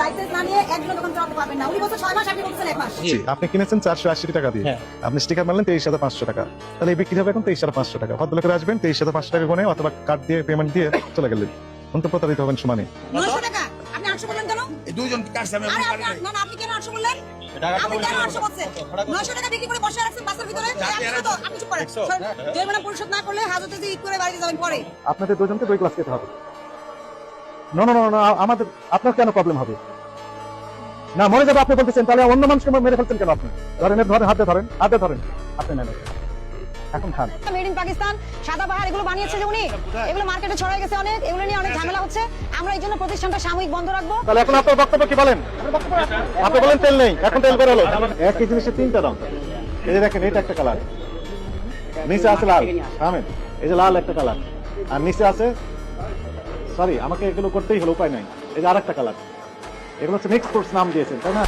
Licence না নিয়ে একজন দোকান চালাতে পারবেন না। উনি বলছেন 6 মাস, আপনি বলছেন 1 মাস। আপনি কিনেছেন 480 টাকা দিয়ে, আপনি স্টিকার মারলেন 23,500 টাকা, তাহলে এই বিক্রি হবে এখন 23,500 টাকা। ভদ্রলোকের আসবেন 23,500 টাকা গুনে অথবা কার্ড দিয়ে পেমেন্ট দিয়ে চলে গেলেন, অন্ত প্রতারিত হবেন সমানে। 900 টাকা আপনি 800 বললেন কেন? এই দুইজন কাটছে আমি আরে না না, আপনি কেন 800 বললেন? আপনি কেন 800 বলছেন? 900 টাকা বিক্রি করে বসে রাখছেন বাসের ভিতরে। আপনি চুপ করেন। জরিমানা পরিশোধ না করলে হাজতে দিয়ে ঈদ করে বাড়িতে যাবেন পরে। আপনাদের দুজনকে 2 ক্লাস খেতে হবে। না না না না, আমাদের আপনার কেন প্রবলেম হবে? না মরে যাবে আপনি বলতেছেন, তাহলে অন্য মানুষকে মেরে ফেলছেন কেন আপনি? ধরেন ধরেন, হাতে ধরেন, হাতে ধরেন, আপনি নেন এখন খান। মেড ইন পাকিস্তান, সাদাবাহার এগুলো বানিয়েছে যে উনি, এগুলো মার্কেটে ছড়াই গেছে অনেক, এগুলো নিয়ে অনেক ঝামেলা হচ্ছে। আমরা এই জন্য প্রতিষ্ঠানটা সাময়িক বন্ধ রাখবো। তাহলে এখন আপনার বক্তব্য কি বলেন? আপনি বলেন তেল নেই, এখন তেল বের হলো। একই জিনিসের 3টা দাম। এই যে দেখেন, এটা একটা কালার, নিচে আছে লাল, থামেন, এই যে লাল একটা কালার, আর নিচে আছে, সরি আমাকে এগুলো করতেই হলো, উপায় নাই, এই যে আরেকটা কালার। এগুলো হচ্ছে মিক্স ফ্রুটস নাম দিয়েছেন, তাই না?